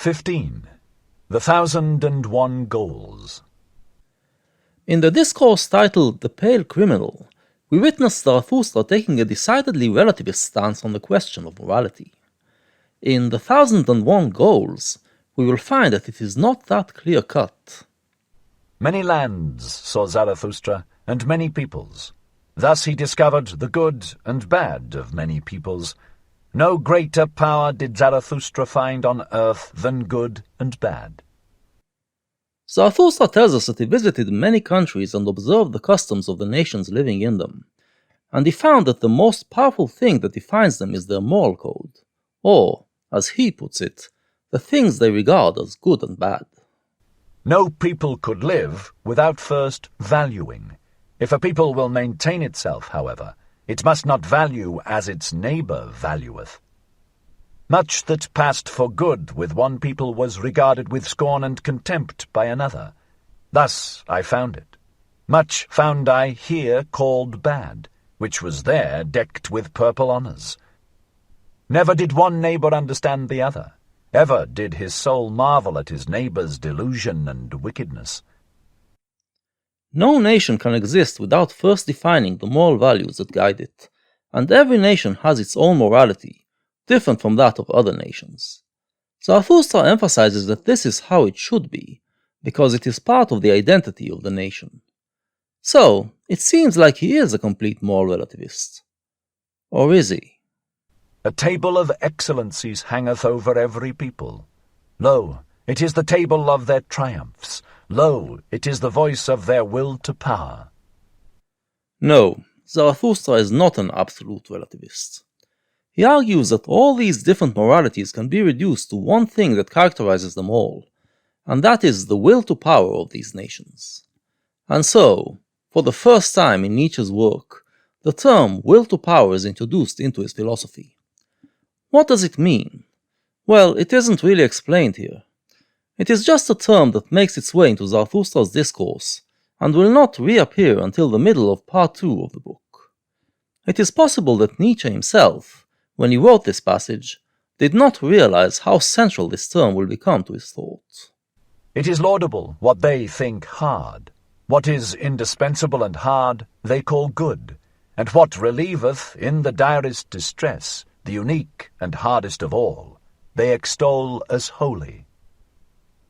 15. The 1001 Goals. In the discourse titled The Pale Criminal, we witness Zarathustra taking a decidedly relativist stance on the question of morality. In the 1001 Goals, we will find that it is not that clear-cut. Many lands saw Zarathustra, and many peoples. Thus he discovered the good and bad of many peoples. No greater power did Zarathustra find on earth than good and bad. Zarathustra tells us that he visited many countries and observed the customs of the nations living in them, and he found that the most powerful thing that defines them is their moral code, or, as he puts it, the things they regard as good and bad. No people could live without first valuing. If a people will maintain itself, however, it must not value as its neighbour valueth. Much that passed for good with one people was regarded with scorn and contempt by another. Thus I found it. Much found I here called bad, which was there decked with purple honours. Never did one neighbour understand the other. Ever did his soul marvel at his neighbour's delusion and wickedness. No nation can exist without first defining the moral values that guide it, and every nation has its own morality, different from that of other nations. Zarathustra emphasizes that this is how it should be, because it is part of the identity of the nation. So, it seems like he is a complete moral relativist. Or is he? A table of excellencies hangeth over every people. Lo, it is the table of their triumphs. Lo, it is the voice of their will to power. No, Zarathustra is not an absolute relativist. He argues that all these different moralities can be reduced to one thing that characterizes them all, and that is the will to power of these nations. And so, for the first time in Nietzsche's work, the term will to power is introduced into his philosophy. What does it mean? Well, it isn't really explained here. It is just a term that makes its way into Zarathustra's discourse, and will not reappear until the middle of part 2 of the book. It is possible that Nietzsche himself, when he wrote this passage, did not realize how central this term will become to his thought. It is laudable what they think hard. What is indispensable and hard they call good, and what relieveth in the direst distress, the unique and hardest of all, they extol as holy.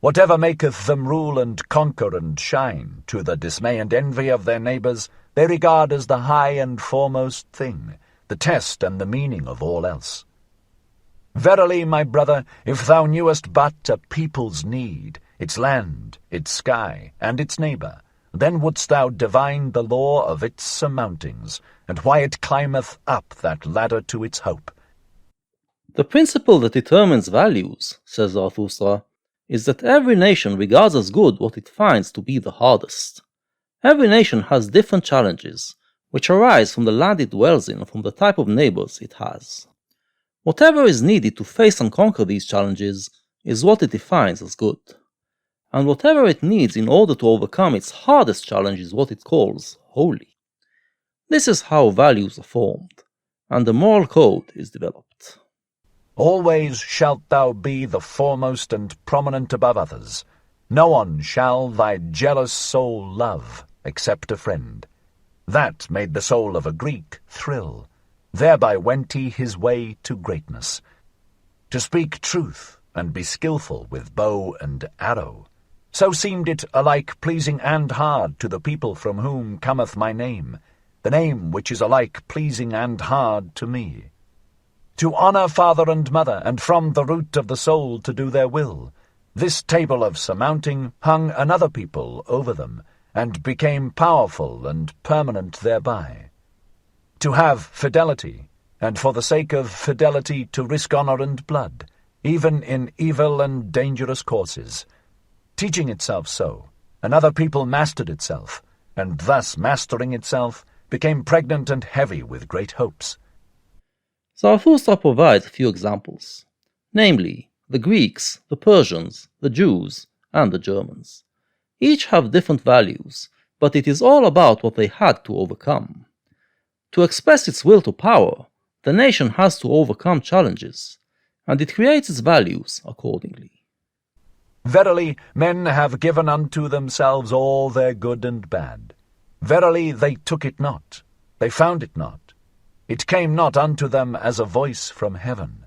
Whatever maketh them rule and conquer and shine, to the dismay and envy of their neighbours, they regard as the high and foremost thing, the test and the meaning of all else. Verily, my brother, if thou knewest but a people's need, its land, its sky, and its neighbour, then wouldst thou divine the law of its surmountings, and why it climbeth up that ladder to its hope. The principle that determines values, says Zarathustra, is that every nation regards as good what it finds to be the hardest. Every nation has different challenges, which arise from the land it dwells in and from the type of neighbors it has. Whatever is needed to face and conquer these challenges is what it defines as good, and whatever it needs in order to overcome its hardest challenge is what it calls holy. This is how values are formed, and the moral code is developed. Always shalt thou be the foremost and prominent above others. No one shall thy jealous soul love, except a friend. That made the soul of a Greek thrill. Thereby went he his way to greatness. To speak truth and be skilful with bow and arrow, so seemed it alike pleasing and hard to the people from whom cometh my name, the name which is alike pleasing and hard to me. To honour father and mother, and from the root of the soul to do their will, this table of surmounting hung another people over them, and became powerful and permanent thereby. To have fidelity, and for the sake of fidelity to risk honour and blood, even in evil and dangerous courses. Teaching itself so, another people mastered itself, and thus mastering itself, became pregnant and heavy with great hopes. Zarathustra provides a few examples, namely, the Greeks, the Persians, the Jews, and the Germans. Each have different values, but it is all about what they had to overcome. To express its will to power, the nation has to overcome challenges, and it creates its values accordingly. Verily, men have given unto themselves all their good and bad. Verily, they took it not, they found it not. It came not unto them as a voice from heaven.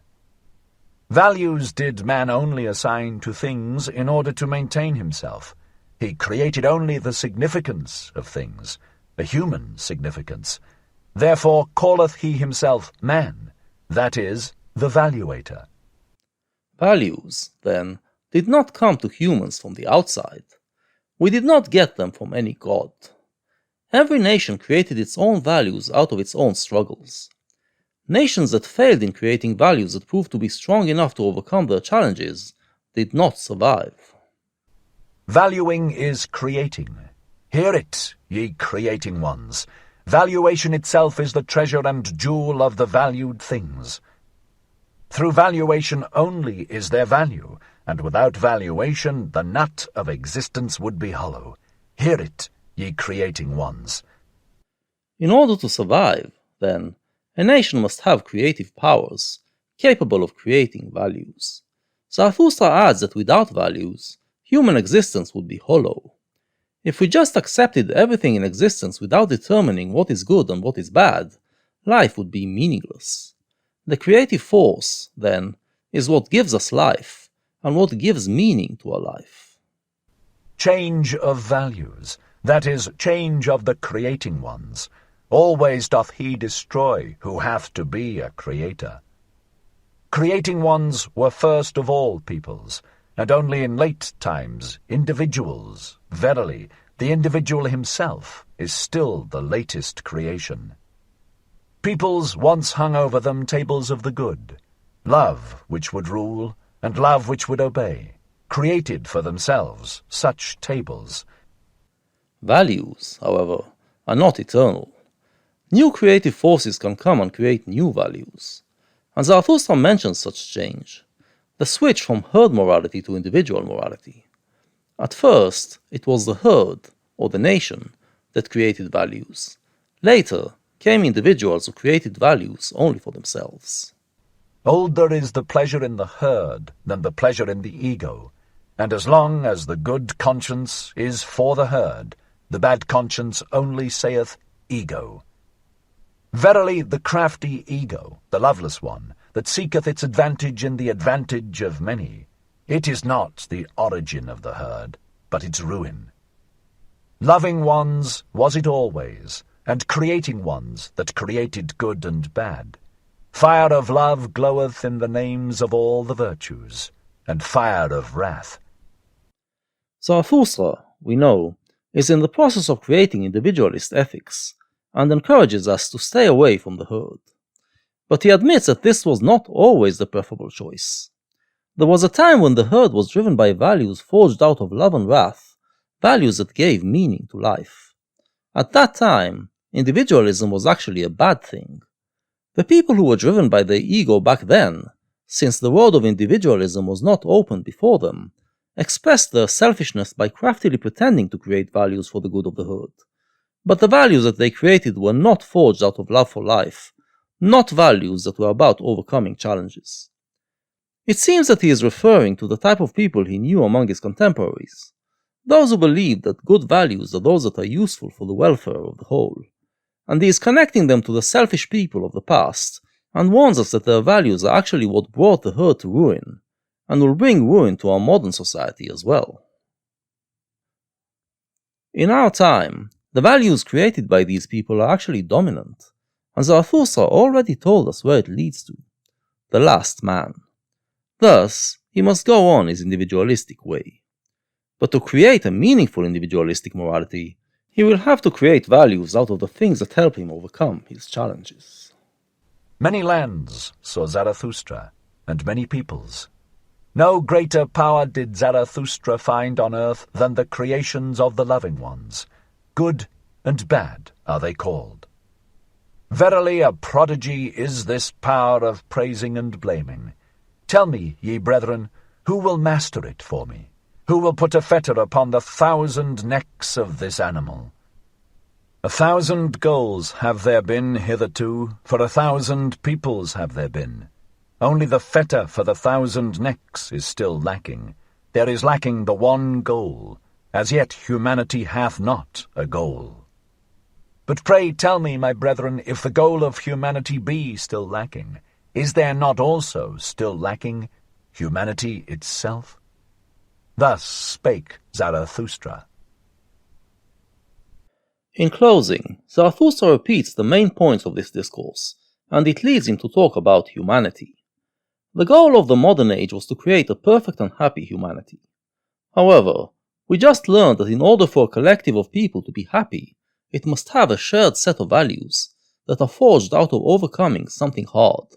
Values did man only assign to things in order to maintain himself. He created only the significance of things, the human significance. Therefore calleth he himself man, that is, the valuator. Values, then, did not come to humans from the outside. We did not get them from any god. Every nation created its own values out of its own struggles. Nations that failed in creating values that proved to be strong enough to overcome their challenges did not survive. Valuing is creating. Hear it, ye creating ones. Valuation itself is the treasure and jewel of the valued things. Through valuation only is there value, and without valuation the nut of existence would be hollow. Hear it, ye creating ones. In order to survive, then, a nation must have creative powers, capable of creating values. Zarathustra adds that without values, human existence would be hollow. If we just accepted everything in existence without determining what is good and what is bad, life would be meaningless. The creative force, then, is what gives us life, and what gives meaning to our life. Change of values, that is, change of the creating ones. Always doth he destroy who hath to be a creator. Creating ones were first of all peoples, and only in late times individuals. Verily, the individual himself is still the latest creation. Peoples once hung over them tables of the good, love which would rule, and love which would obey, created for themselves such tables. Values, however, are not eternal. New creative forces can come and create new values. And Zarathustra mentions such change, the switch from herd morality to individual morality. At first, it was the herd, or the nation, that created values. Later came individuals who created values only for themselves. Older is the pleasure in the herd than the pleasure in the ego, and as long as the good conscience is for the herd, the bad conscience only saith ego. Verily the crafty ego, the loveless one, that seeketh its advantage in the advantage of many, it is not the origin of the herd, but its ruin. Loving ones was it always, and creating ones that created good and bad. Fire of love gloweth in the names of all the virtues, and fire of wrath. Zarathustra, we know, is in the process of creating individualist ethics, and encourages us to stay away from the herd. But he admits that this was not always the preferable choice. There was a time when the herd was driven by values forged out of love and wrath, values that gave meaning to life. At that time, individualism was actually a bad thing. The people who were driven by their ego back then, since the world of individualism was not open before them, expressed their selfishness by craftily pretending to create values for the good of the herd. But the values that they created were not forged out of love for life, not values that were about overcoming challenges. It seems that he is referring to the type of people he knew among his contemporaries, those who believed that good values are those that are useful for the welfare of the whole, and he is connecting them to the selfish people of the past, and warns us that their values are actually what brought the herd to ruin, and will bring ruin to our modern society as well. In our time, the values created by these people are actually dominant, and Zarathustra already told us where it leads to: the last man. Thus, he must go on his individualistic way. But to create a meaningful individualistic morality, he will have to create values out of the things that help him overcome his challenges. Many lands saw Zarathustra, and many peoples. No greater power did Zarathustra find on earth than the creations of the loving ones. Good and bad are they called. Verily a prodigy is this power of praising and blaming. Tell me, ye brethren, who will master it for me? Who will put a fetter upon the 1,000 necks of this animal? 1,000 goals have there been hitherto, for 1,000 peoples have there been. Only the fetter for the 1,000 necks is still lacking. there is lacking the one goal. As yet humanity hath not a goal. But pray tell me, my brethren, if the goal of humanity be still lacking, is there not also still lacking humanity itself? Thus spake Zarathustra. In closing, Zarathustra repeats the main points of this discourse, and it leads him to talk about humanity. The goal of the modern age was to create a perfect and happy humanity. However, we just learned that in order for a collective of people to be happy, it must have a shared set of values that are forged out of overcoming something hard.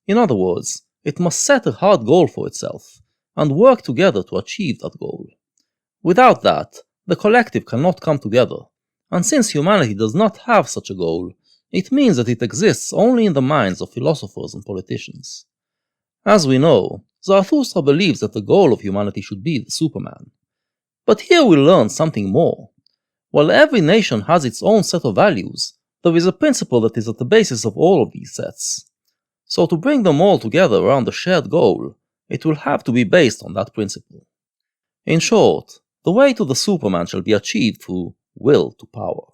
In other words, it must set a hard goal for itself, and work together to achieve that goal. Without that, the collective cannot come together, and since humanity does not have such a goal, it means that it exists only in the minds of philosophers and politicians. As we know, Zarathustra believes that the goal of humanity should be the Superman. But here we learn something more. While every nation has its own set of values, there is a principle that is at the basis of all of these sets. So to bring them all together around a shared goal, it will have to be based on that principle. In short, the way to the Superman shall be achieved through will to power.